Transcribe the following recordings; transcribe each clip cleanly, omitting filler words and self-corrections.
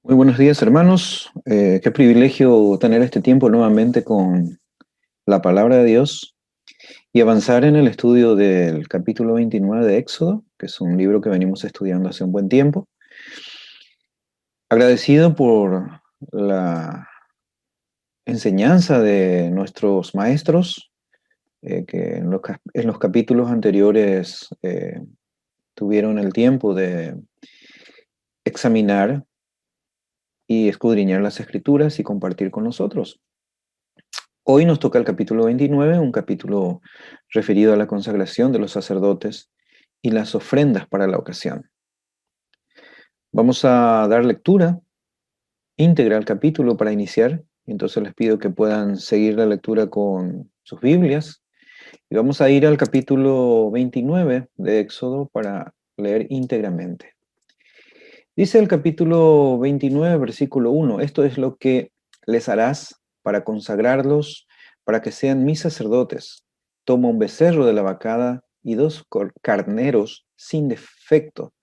Muy buenos días, hermanos. Qué privilegio tener este tiempo nuevamente con la palabra de Dios y avanzar en el estudio del capítulo 29 de Éxodo, que es un libro que venimos estudiando hace un buen tiempo. Agradecido por la enseñanza de nuestros maestros, que en los capítulos anteriores tuvieron el tiempo de examinar y escudriñar las escrituras y compartir con nosotros. Hoy nos toca el capítulo 29, un capítulo referido a la consagración de los sacerdotes y las ofrendas para la ocasión. Vamos a dar lectura íntegra al capítulo para iniciar, entonces les pido que puedan seguir la lectura con sus Biblias y vamos a ir al capítulo 29 de Éxodo para leer íntegramente. Dice el capítulo 29, versículo 1, esto es lo que les harás para consagrarlos, para que sean mis sacerdotes. Toma un becerro de la vacada y dos carneros sin defecto,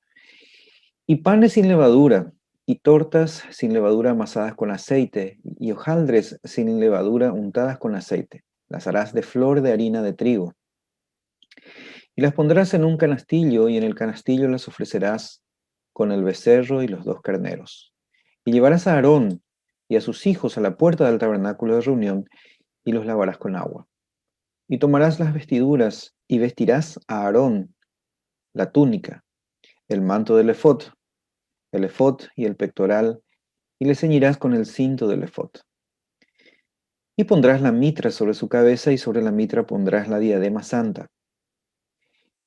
y panes sin levadura, y tortas sin levadura amasadas con aceite, y hojaldres sin levadura untadas con aceite. Las harás de flor de harina de trigo. Y las pondrás en un canastillo, y en el canastillo las ofrecerás con el becerro y los dos carneros. Y llevarás a Aarón y a sus hijos a la puerta del tabernáculo de reunión, y los lavarás con agua. Y tomarás las vestiduras, y vestirás a Aarón la túnica, el manto del efod, el efod y el pectoral, y le ceñirás con el cinto del efod. Y pondrás la mitra sobre su cabeza, y sobre la mitra pondrás la diadema santa.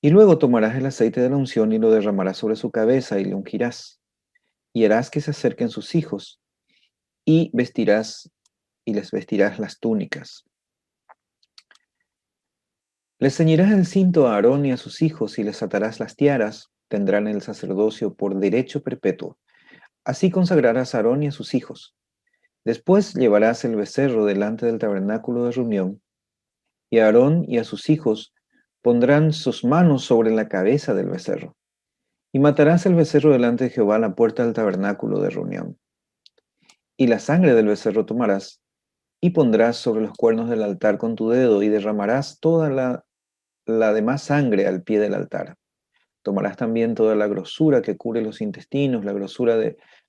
Y luego tomarás el aceite de la unción y lo derramarás sobre su cabeza y le ungirás. Y harás que se acerquen sus hijos, y les vestirás las túnicas. Les ceñirás el cinto a Aarón y a sus hijos, y les atarás las tiaras, tendrán el sacerdocio por derecho perpetuo. Así consagrarás a Aarón y a sus hijos. Después llevarás el becerro delante del tabernáculo de reunión, y Aarón y a sus hijos pondrán sus manos sobre la cabeza del becerro. Y matarás el becerro delante de Jehová a la puerta del tabernáculo de reunión. Y la sangre del becerro tomarás, y pondrás sobre los cuernos del altar con tu dedo, y derramarás toda la demás sangre al pie del altar. Tomarás también toda la grosura que cubre los intestinos, la grosura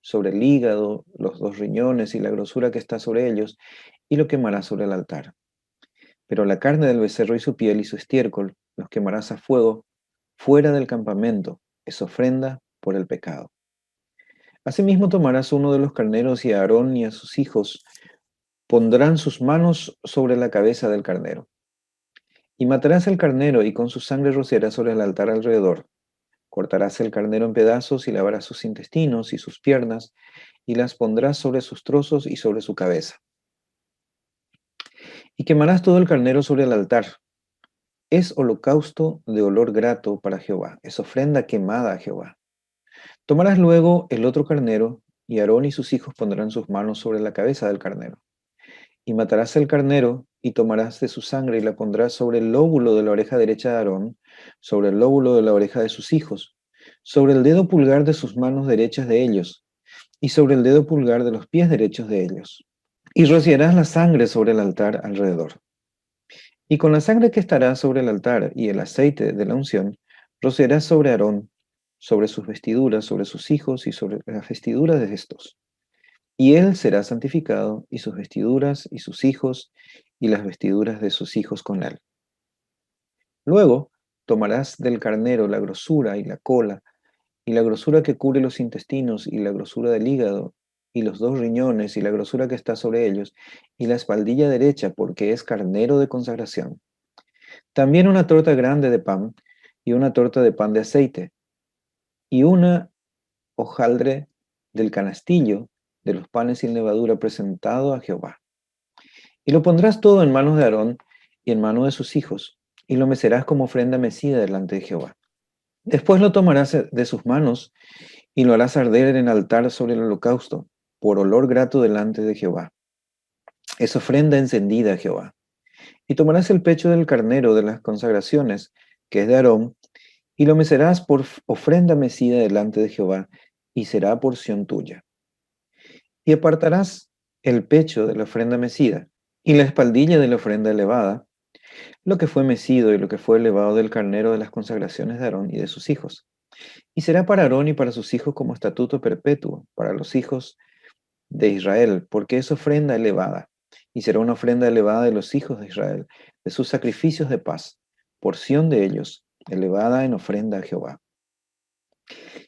sobre el hígado, los dos riñones y la grosura que está sobre ellos, y lo quemarás sobre el altar. Pero la carne del becerro y su piel y su estiércol los quemarás a fuego fuera del campamento, es ofrenda por el pecado. Asimismo tomarás uno de los carneros, y a Aarón y a sus hijos pondrán sus manos sobre la cabeza del carnero. Y matarás el carnero, y con su sangre rociarás sobre el altar alrededor. Cortarás el carnero en pedazos, y lavarás sus intestinos y sus piernas, y las pondrás sobre sus trozos y sobre su cabeza. Y quemarás todo el carnero sobre el altar. Es holocausto de olor grato para Jehová, es ofrenda quemada a Jehová. Tomarás luego el otro carnero, y Aarón y sus hijos pondrán sus manos sobre la cabeza del carnero. Y matarás el carnero, y tomarás de su sangre, y la pondrás sobre el lóbulo de la oreja derecha de Aarón, sobre el lóbulo de la oreja de sus hijos, sobre el dedo pulgar de sus manos derechas de ellos, y sobre el dedo pulgar de los pies derechos de ellos. Y rociarás la sangre sobre el altar alrededor. Y con la sangre que estará sobre el altar y el aceite de la unción, rociarás sobre Aarón, sobre sus vestiduras, sobre sus hijos y sobre las vestiduras de estos. Y él será santificado, y sus vestiduras, y sus hijos, y las vestiduras de sus hijos con él. Luego tomarás del carnero la grosura y la cola, y la grosura que cubre los intestinos, y la grosura del hígado, y los dos riñones, y la grosura que está sobre ellos, y la espaldilla derecha, porque es carnero de consagración. También una torta grande de pan, y una torta de pan de aceite, y una hojaldre del canastillo de los panes sin levadura presentado a Jehová. Y lo pondrás todo en manos de Aarón y en manos de sus hijos, y lo mecerás como ofrenda mecida delante de Jehová. Después lo tomarás de sus manos y lo harás arder en el altar sobre el holocausto, por olor grato delante de Jehová. Es ofrenda encendida a Jehová. Y tomarás el pecho del carnero de las consagraciones, que es de Aarón, y lo mecerás por ofrenda mecida delante de Jehová, y será porción tuya. Y apartarás el pecho de la ofrenda mecida y la espaldilla de la ofrenda elevada, lo que fue mecido y lo que fue elevado del carnero de las consagraciones de Aarón y de sus hijos. Y será para Aarón y para sus hijos como estatuto perpetuo, para los hijos de Israel, porque es ofrenda elevada, y será una ofrenda elevada de los hijos de Israel, de sus sacrificios de paz, porción de ellos, elevada en ofrenda a Jehová.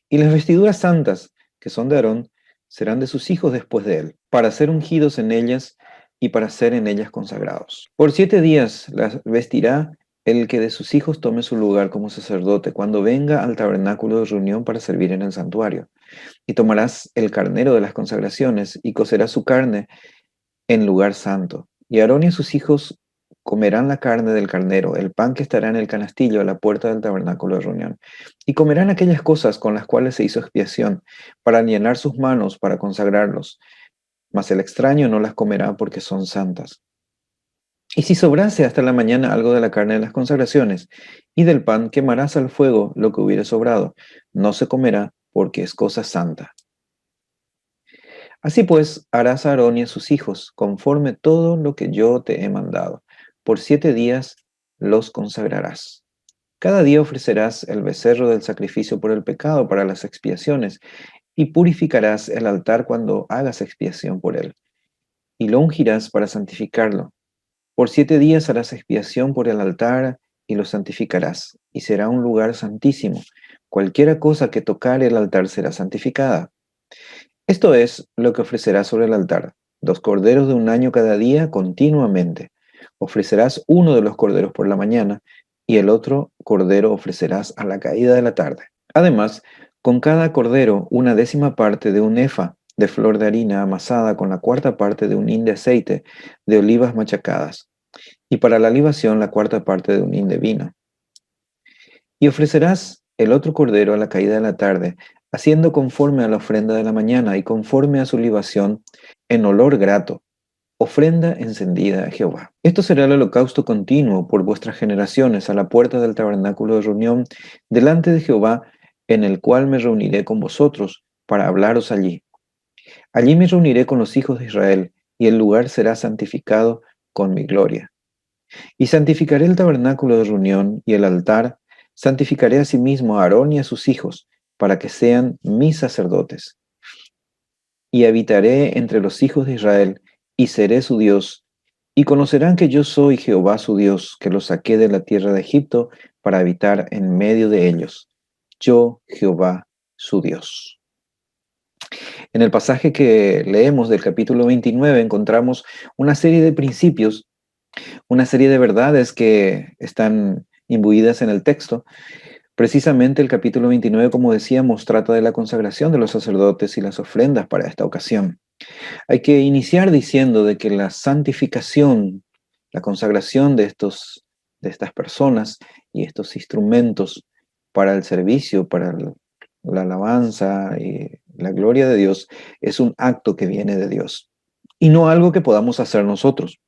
Y las vestiduras santas, que son de Aarón, serán de sus hijos después de él, para ser ungidos en ellas y para ser en ellas consagrados. Por 7 días las vestirá el que de sus hijos tome su lugar como sacerdote, cuando venga al tabernáculo de reunión para servir en el santuario. Y tomarás el carnero de las consagraciones y cocerás su carne en lugar santo. Y Aarón y sus hijos comerán la carne del carnero, el pan que estará en el canastillo a la puerta del tabernáculo de reunión. Y comerán aquellas cosas con las cuales se hizo expiación, para llenar sus manos, para consagrarlos. Mas el extraño no las comerá porque son santas. Y si sobrase hasta la mañana algo de la carne de las consagraciones y del pan, quemarás al fuego lo que hubiere sobrado. No se comerá porque es cosa santa. Así pues, harás a Aarón y a sus hijos, conforme todo lo que yo te he mandado. Por 7 días los consagrarás. Cada día ofrecerás el becerro del sacrificio por el pecado para las expiaciones, y purificarás el altar cuando hagas expiación por él, y lo ungirás para santificarlo. Por 7 días harás expiación por el altar, y lo santificarás, y será un lugar santísimo. Cualquiera cosa que tocare el altar será santificada. Esto es lo que ofrecerás sobre el altar: 2 corderos de un año cada día continuamente. Ofrecerás uno de los corderos por la mañana, y el otro cordero ofrecerás a la caída de la tarde. Además, con cada cordero una décima parte de un efa de flor de harina amasada con la cuarta parte de un hin de aceite de olivas machacadas, y para la libación la cuarta parte de un hin de vino. Y ofrecerás el otro cordero a la caída de la tarde, haciendo conforme a la ofrenda de la mañana y conforme a su libación en olor grato, ofrenda encendida a Jehová. Esto será el holocausto continuo por vuestras generaciones a la puerta del tabernáculo de reunión delante de Jehová, en el cual me reuniré con vosotros para hablaros allí. Allí me reuniré con los hijos de Israel, y el lugar será santificado con mi gloria. Y santificaré el tabernáculo de reunión y el altar, santificaré asimismo a Aarón y a sus hijos, para que sean mis sacerdotes. Y habitaré entre los hijos de Israel, y seré su Dios, y conocerán que yo soy Jehová su Dios, que los saqué de la tierra de Egipto para habitar en medio de ellos. Yo, Jehová, su Dios. En el pasaje que leemos del capítulo 29 encontramos una serie de principios, una serie de verdades que están imbuidas en el texto. Precisamente el capítulo 29, como decíamos, trata de la consagración de los sacerdotes y las ofrendas para esta ocasión. Hay que iniciar diciendo de que la santificación, la consagración de estas personas y estos instrumentos para el servicio, para la alabanza y la gloria de Dios, es un acto que viene de Dios y no algo que podamos hacer nosotros.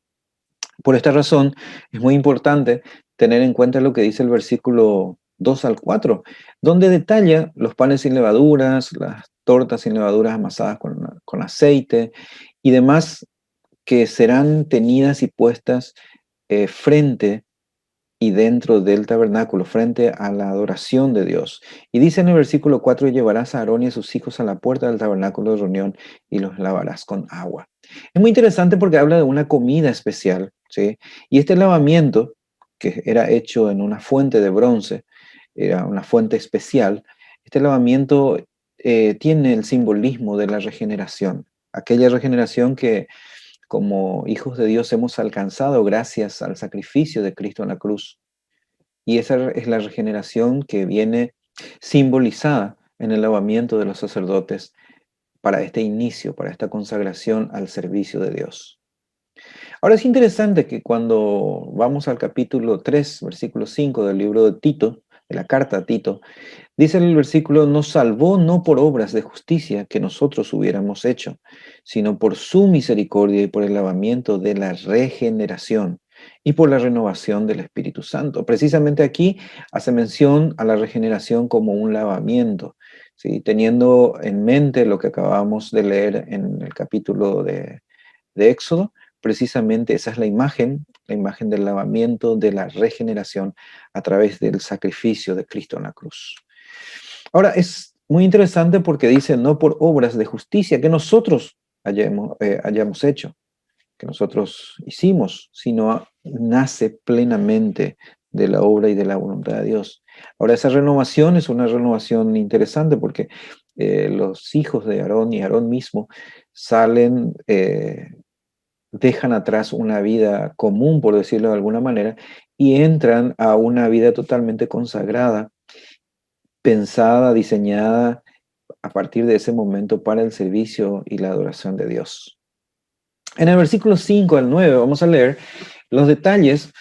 Por esta razón, es muy importante tener en cuenta lo que dice el versículo 2 al 4, donde detalla los panes sin levaduras, las tortas sin levaduras amasadas con aceite y demás que serán tenidas y puestas frente y dentro del tabernáculo, frente a la adoración de Dios. Y dice en el versículo 4: y llevarás a Aarón y a sus hijos a la puerta del tabernáculo de reunión y los lavarás con agua. Es muy interesante porque habla de una comida especial, ¿sí? Y este lavamiento, que era hecho en una fuente de bronce, era una fuente especial, este lavamiento tiene el simbolismo de la regeneración, aquella regeneración que como hijos de Dios hemos alcanzado gracias al sacrificio de Cristo en la cruz. Y esa es la regeneración que viene simbolizada en el lavamiento de los sacerdotes para este inicio, para esta consagración al servicio de Dios. Ahora es interesante que cuando vamos al capítulo 3, versículo 5 del libro de Tito, de la carta a Tito, dice en el versículo: nos salvó no por obras de justicia que nosotros hubiéramos hecho, sino por su misericordia y por el lavamiento de la regeneración y por la renovación del Espíritu Santo. Precisamente aquí hace mención a la regeneración como un lavamiento, ¿sí? Teniendo en mente lo que acabamos de leer en el capítulo de Éxodo, precisamente esa es la imagen del lavamiento, de la regeneración a través del sacrificio de Cristo en la cruz. Ahora, es muy interesante porque dice, no por obras de justicia que nosotros hayamos hecho, que nosotros hicimos, sino nace plenamente de la obra y de la voluntad de Dios. Ahora, esa renovación es una renovación interesante porque los hijos de Aarón y Aarón mismo salen, dejan atrás una vida común, por decirlo de alguna manera, y entran a una vida totalmente consagrada, pensada, diseñada a partir de ese momento para el servicio y la adoración de Dios. En el versículo 5 al 9 vamos a leer los detalles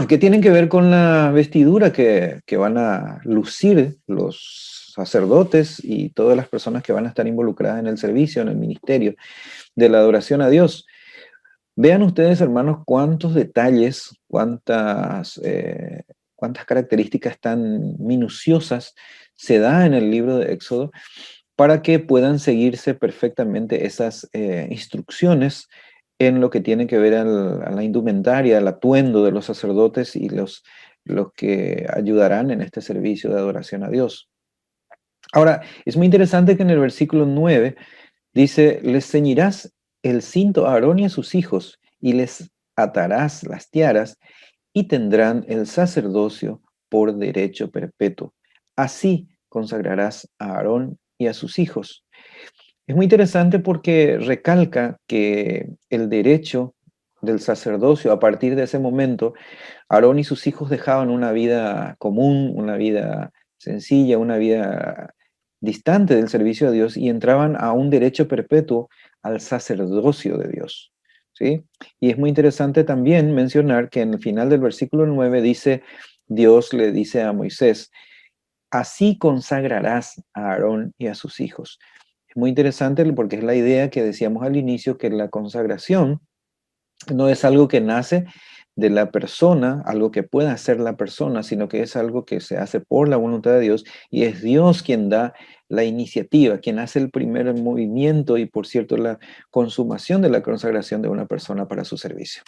que tienen que ver con la vestidura que van a lucir los sacerdotes y todas las personas que van a estar involucradas en el servicio, en el ministerio de la adoración a Dios. Vean ustedes, hermanos, cuántos detalles, cuántas características tan minuciosas se da en el libro de Éxodo para que puedan seguirse perfectamente esas instrucciones en lo que tiene que ver a la indumentaria, al atuendo de los sacerdotes y los que ayudarán en este servicio de adoración a Dios. Ahora, es muy interesante que en el versículo 9 dice, les ceñirás el cinto a Aarón y a sus hijos, y les atarás las tiaras, y tendrán el sacerdocio por derecho perpetuo. Así consagrarás a Aarón y a sus hijos. Es muy interesante porque recalca que el derecho del sacerdocio, a partir de ese momento, Aarón y sus hijos dejaban una vida común, una vida sencilla, una vida distante del servicio a Dios y entraban a un derecho perpetuo al sacerdocio de Dios. ¿Sí? Y es muy interesante también mencionar que en el final del versículo 9 dice, Dios le dice a Moisés, así consagrarás a Aarón y a sus hijos. Es muy interesante porque es la idea que decíamos al inicio, que la consagración no es algo que nace de la persona, algo que pueda hacer la persona, sino que es algo que se hace por la voluntad de Dios y es Dios quien da la iniciativa, quien hace el primer movimiento y, por cierto, la consumación de la consagración de una persona para su servicio.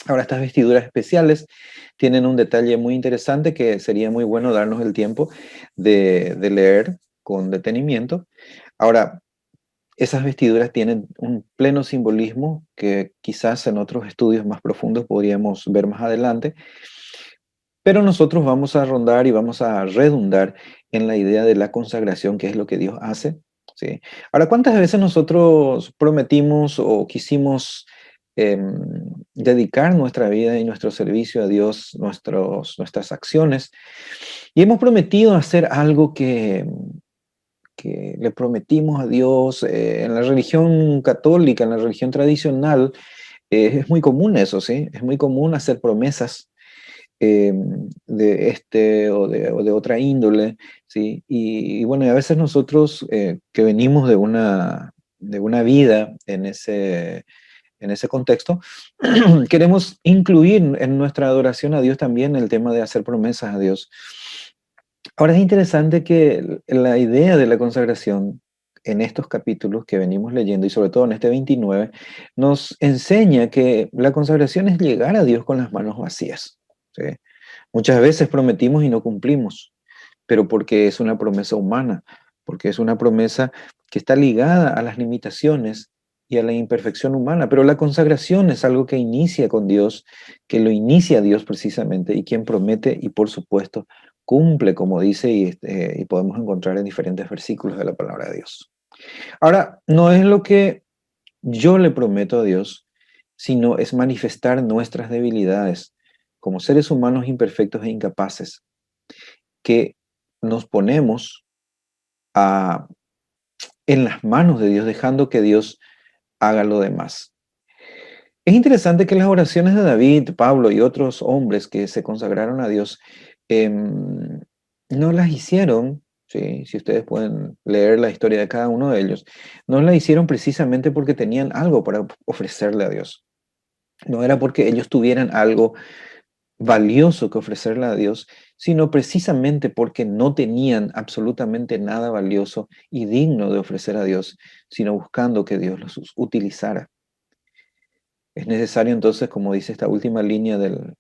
Ahora, estas vestiduras especiales tienen un detalle muy interesante que sería muy bueno darnos el tiempo de leer con detenimiento. Ahora, esas vestiduras tienen un pleno simbolismo que quizás en otros estudios más profundos podríamos ver más adelante, pero nosotros vamos a rondar y vamos a redundar en la idea de la consagración, que es lo que Dios hace. ¿Sí? Ahora, ¿cuántas veces nosotros prometimos o quisimos dedicar nuestra vida y nuestro servicio a Dios, nuestras acciones, y hemos prometido hacer algo que le prometimos a Dios en la religión católica, en la religión tradicional? Es muy común eso, ¿sí? Es muy común hacer promesas eh, de o de otra índole, ¿sí? Y bueno, y a veces nosotros que venimos de una vida en ese contexto, queremos incluir en nuestra adoración a Dios también el tema de hacer promesas a Dios. Ahora es interesante que la idea de la consagración en estos capítulos que venimos leyendo y sobre todo en este 29 nos enseña que la consagración es llegar a Dios con las manos vacías. ¿Sí? Muchas veces prometimos y no cumplimos, pero porque es una promesa humana, porque es una promesa que está ligada a las limitaciones y a la imperfección humana, pero la consagración es algo que inicia con Dios, que lo inicia Dios precisamente, y quien promete y por supuesto cumple, como dice, y podemos encontrar en diferentes versículos de la palabra de Dios. Ahora, no es lo que yo le prometo a Dios, sino es manifestar nuestras debilidades como seres humanos imperfectos e incapaces, que nos ponemos a, en las manos de Dios, dejando que Dios haga lo demás. Es interesante que las oraciones de David, Pablo y otros hombres que se consagraron a Dios no las hicieron, ¿sí? Si ustedes pueden leer la historia de cada uno de ellos, no la hicieron precisamente porque tenían algo para ofrecerle a Dios. No era porque ellos tuvieran algo valioso que ofrecerle a Dios, sino precisamente porque no tenían absolutamente nada valioso y digno de ofrecer a Dios, sino buscando que Dios los utilizara. Es necesario entonces, como dice esta última línea de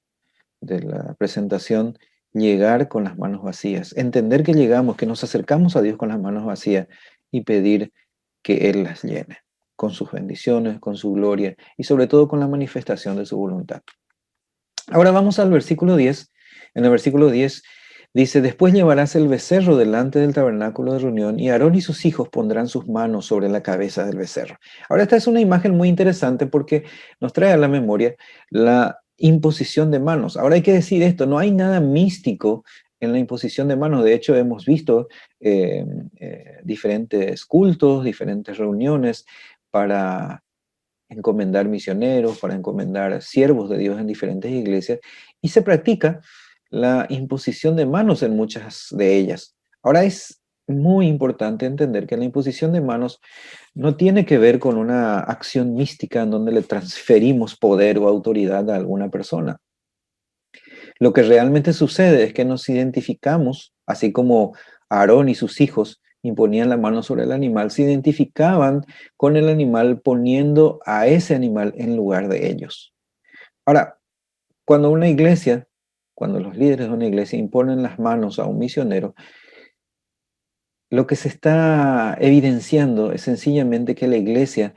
la presentación, llegar con las manos vacías, entender que llegamos, que nos acercamos a Dios con las manos vacías y pedir que Él las llene con sus bendiciones, con su gloria y sobre todo con la manifestación de su voluntad. Ahora vamos al versículo 10. En el versículo 10 dice, después llevarás el becerro delante del tabernáculo de reunión y Aarón y sus hijos pondrán sus manos sobre la cabeza del becerro. Ahora esta es una imagen muy interesante porque nos trae a la memoria la imposición de manos. Ahora hay que decir esto, no hay nada místico en la imposición de manos. De hecho, hemos visto diferentes cultos, diferentes reuniones para encomendar misioneros, para encomendar siervos de Dios en diferentes iglesias, y se practica la imposición de manos en muchas de ellas. Ahora es muy importante entender que la imposición de manos no tiene que ver con una acción mística en donde le transferimos poder o autoridad a alguna persona. Lo que realmente sucede es que nos identificamos, así como Aarón y sus hijos imponían la mano sobre el animal, se identificaban con el animal poniendo a ese animal en lugar de ellos. Ahora, cuando una iglesia, cuando los líderes de una iglesia imponen las manos a un misionero, lo que se está evidenciando es sencillamente que la iglesia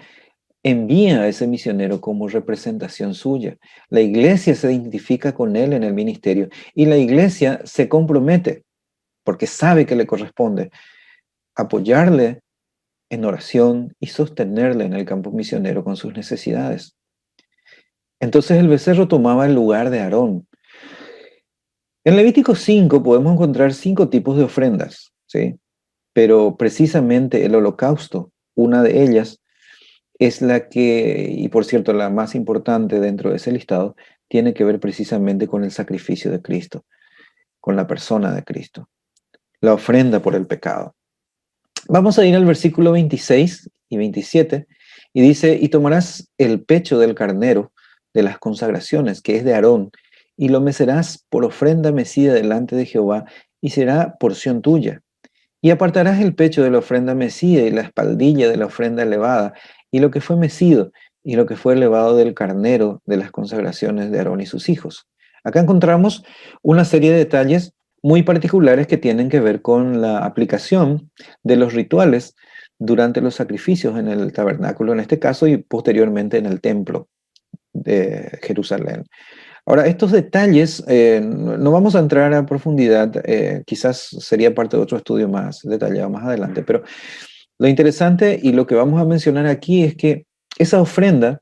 envía a ese misionero como representación suya. La iglesia se identifica con él en el ministerio y la iglesia se compromete, porque sabe que le corresponde, apoyarle en oración y sostenerle en el campo misionero con sus necesidades. Entonces el becerro tomaba el lugar de Aarón. En Levítico 5 podemos encontrar 5 tipos de ofrendas, ¿sí? Pero precisamente el holocausto, una de ellas, es la que, y por cierto, la más importante dentro de ese listado, tiene que ver precisamente con el sacrificio de Cristo, con la persona de Cristo, la ofrenda por el pecado. Vamos a ir al versículo 26 y 27, y dice, y tomarás el pecho del carnero de las consagraciones, que es de Aarón, y lo mecerás por ofrenda mecida delante de Jehová, y será porción tuya. Y apartarás el pecho de la ofrenda mecida y la espaldilla de la ofrenda elevada, y lo que fue mecido, y lo que fue elevado del carnero de las consagraciones de Aarón y sus hijos. Acá encontramos una serie de detalles muy particulares que tienen que ver con la aplicación de los rituales durante los sacrificios en el tabernáculo, en este caso, y posteriormente en el templo de Jerusalén. Ahora, estos detalles, no vamos a entrar a profundidad, quizás sería parte de otro estudio más detallado más adelante, pero lo interesante y lo que vamos a mencionar aquí es que esa ofrenda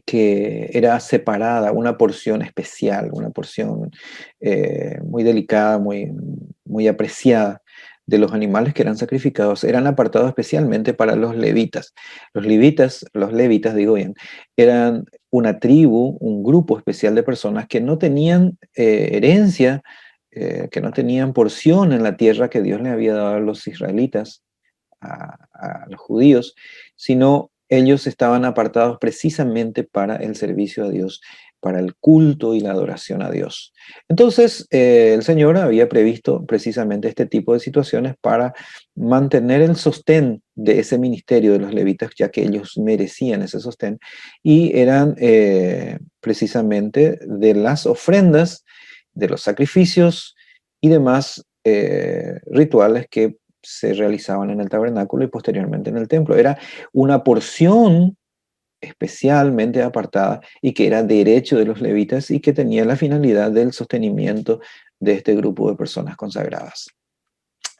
que era separada, una porción especial, una porción muy delicada, muy apreciada de los animales que eran sacrificados, eran apartados especialmente para los levitas. Los levitas, digo bien, eran una tribu, un grupo especial de personas que no tenían herencia, que no tenían porción en la tierra que Dios le había dado a los israelitas, a los judíos, sino ellos estaban apartados precisamente para el servicio a Dios, para el culto y la adoración a Dios. Entonces, el Señor había previsto precisamente este tipo de situaciones para mantener el sostén de ese ministerio de los levitas, ya que ellos merecían ese sostén, y eran precisamente de las ofrendas, de los sacrificios y demás rituales que se realizaban en el tabernáculo y posteriormente en el templo. Era una porción especialmente apartada y que era derecho de los levitas y que tenía la finalidad del sostenimiento de este grupo de personas consagradas.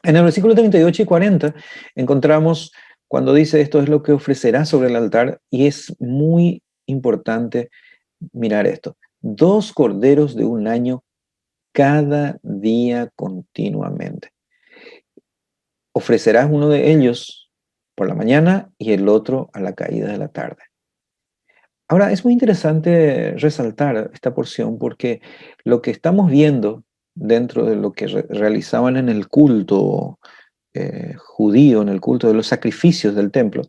En el versículo 38 y 40 encontramos cuando dice esto es lo que ofrecerá sobre el altar y es muy importante mirar esto. 2 corderos de un año cada día continuamente. Ofrecerás uno de ellos por la mañana y el otro a la caída de la tarde. Ahora, es muy interesante resaltar esta porción porque lo que estamos viendo dentro de lo que realizaban en el culto judío, en el culto de los sacrificios del templo,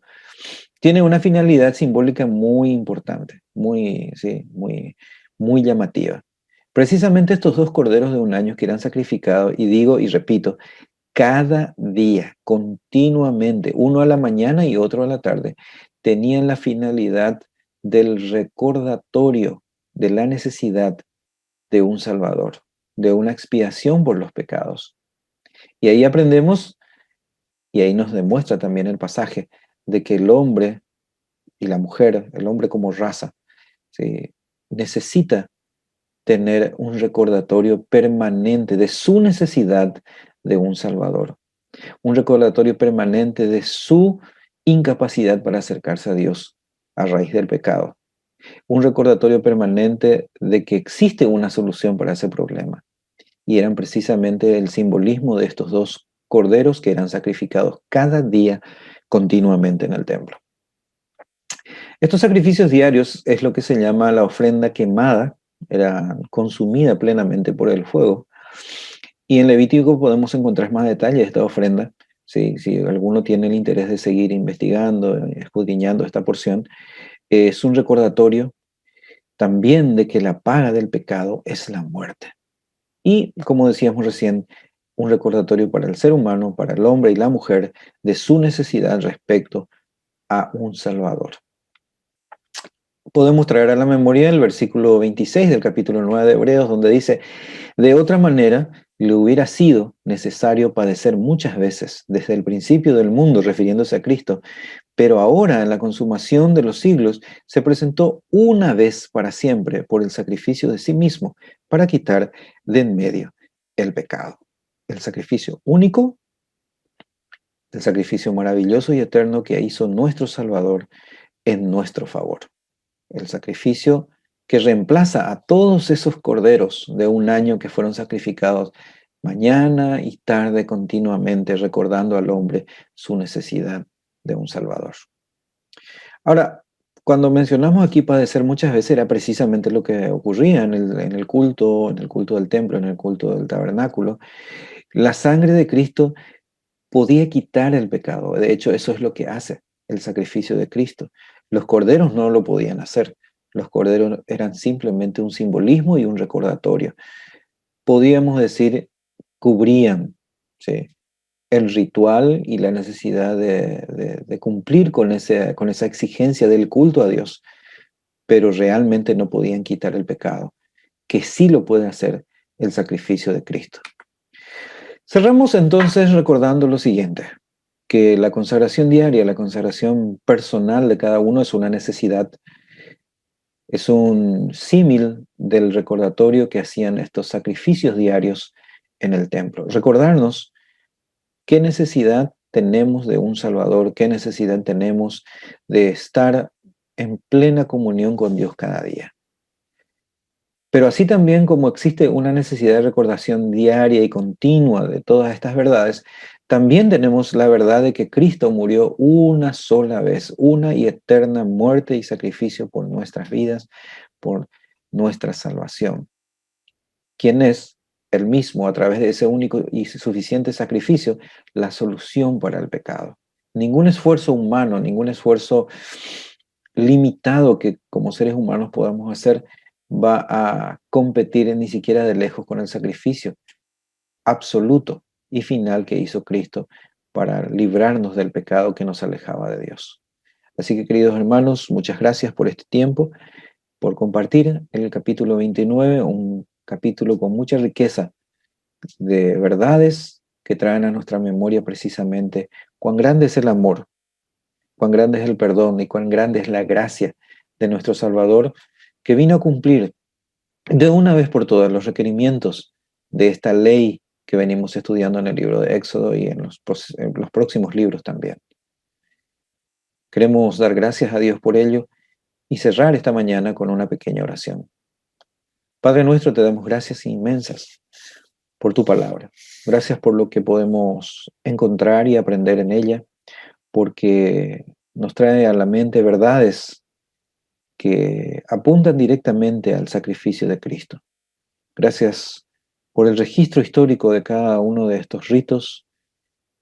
tiene una finalidad simbólica muy importante, muy, sí, muy llamativa. Precisamente estos dos corderos de un año que eran sacrificados, y digo y repito, cada día, continuamente, uno a la mañana y otro a la tarde, tenían la finalidad del recordatorio de la necesidad de un Salvador, de una expiación por los pecados. Y ahí aprendemos, y ahí nos demuestra también el pasaje, de que el hombre y la mujer, el hombre como raza, ¿sí?, necesita tener un recordatorio permanente de su necesidad de un Salvador, un recordatorio permanente de su incapacidad para acercarse a Dios a raíz del pecado, un recordatorio permanente de que existe una solución para ese problema. Y eran precisamente el simbolismo de estos dos corderos que eran sacrificados cada día continuamente en el templo. Estos sacrificios diarios es lo que se llama la ofrenda quemada, era consumida plenamente por el fuego. Y en Levítico podemos encontrar más detalles de esta ofrenda. Si alguno tiene el interés de seguir investigando, escudriñando esta porción, es un recordatorio también de que la paga del pecado es la muerte. Y, como decíamos recién, un recordatorio para el ser humano, para el hombre y la mujer, de su necesidad respecto a un Salvador. Podemos traer a la memoria el versículo 26 del capítulo 9 de Hebreos, donde dice: de otra manera, le hubiera sido necesario padecer muchas veces desde el principio del mundo, refiriéndose a Cristo, pero ahora, en la consumación de los siglos, se presentó una vez para siempre por el sacrificio de sí mismo, para quitar de en medio el pecado. El sacrificio único, el sacrificio maravilloso y eterno que hizo nuestro Salvador en nuestro favor. El sacrificio que reemplaza a todos esos corderos de un año que fueron sacrificados mañana y tarde continuamente, recordando al hombre su necesidad de un Salvador. Ahora, cuando mencionamos aquí padecer muchas veces era precisamente lo que ocurría en el culto del templo, en el culto del tabernáculo. La sangre de Cristo podía quitar el pecado. De hecho, eso es lo que hace el sacrificio de Cristo. Los corderos no lo podían hacer. Los corderos eran simplemente un simbolismo y un recordatorio. Podíamos decir, cubrían, ¿sí?, el ritual y la necesidad de cumplir con esa exigencia del culto a Dios, pero realmente no podían quitar el pecado, que sí lo puede hacer el sacrificio de Cristo. Cerramos entonces recordando lo siguiente, que la consagración diaria, la consagración personal de cada uno es una necesidad, es un símil del recordatorio que hacían estos sacrificios diarios en el templo. Recordarnos qué necesidad tenemos de un Salvador, qué necesidad tenemos de estar en plena comunión con Dios cada día. Pero así también como existe una necesidad de recordación diaria y continua de todas estas verdades, también tenemos la verdad de que Cristo murió una sola vez, una y eterna muerte y sacrificio por nuestras vidas, por nuestra salvación. ¿Quién es el mismo, a través de ese único y suficiente sacrificio, la solución para el pecado? Ningún esfuerzo humano, ningún esfuerzo limitado que como seres humanos podamos hacer va a competir ni siquiera de lejos con el sacrificio absoluto y final que hizo Cristo para librarnos del pecado que nos alejaba de Dios. Así que, queridos hermanos, muchas gracias por este tiempo, por compartir el capítulo 29, un capítulo con mucha riqueza de verdades que traen a nuestra memoria precisamente cuán grande es el amor, cuán grande es el perdón y cuán grande es la gracia de nuestro Salvador, que vino a cumplir de una vez por todas los requerimientos de esta ley que venimos estudiando en el libro de Éxodo y en los próximos libros también. Queremos dar gracias a Dios por ello y cerrar esta mañana con una pequeña oración. Padre nuestro, te damos gracias inmensas por tu palabra. Gracias por lo que podemos encontrar y aprender en ella, porque nos trae a la mente verdades que apuntan directamente al sacrificio de Cristo. Gracias por el registro histórico de cada uno de estos ritos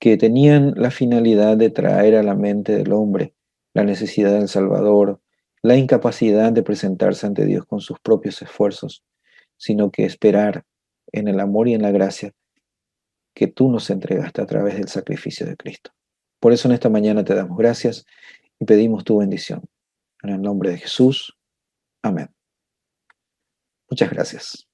que tenían la finalidad de traer a la mente del hombre la necesidad del Salvador, la incapacidad de presentarse ante Dios con sus propios esfuerzos sino que esperar en el amor y en la gracia que tú nos entregaste a través del sacrificio de Cristo. Por eso en esta mañana te damos gracias y pedimos tu bendición. En el nombre de Jesús. Amén. Muchas gracias.